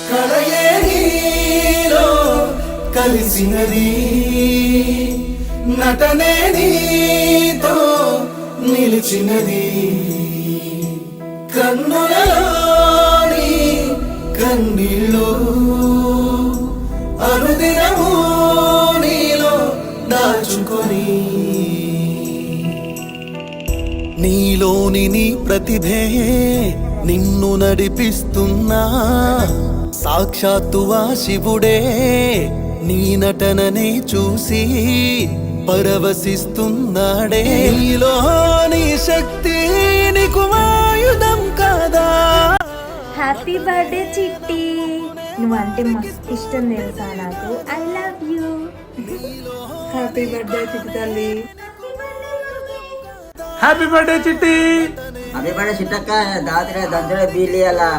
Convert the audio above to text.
కలయే నీలో కలిసినది నటనే నీతో నిలిచినది కన్నులలోని కన్నీళ్ళు అనుదినము నీలో దాచుకొని నీలోని నీ ప్రతిభే నిన్ను నడిపిస్తున్నా సాక్షాత్తు ఆ శివుడే నీ నటననే చూసి పరవశిస్తున్నాడే నీలోని శక్తి నీకు ఆయుధం కాదా. హ్యాపీ బర్త్డే చిట్టి, నువ్వంటే మస్తు ఇష్టం తెలుసా నాకు. I love you. Happy birthday చిట్టి తల్లి. హ్యాపీ బర్త్డే చిట్టి. హ్యాపీ బర్త్డే చిట్టక్క. దాత్రే దంచడే బీలి అలా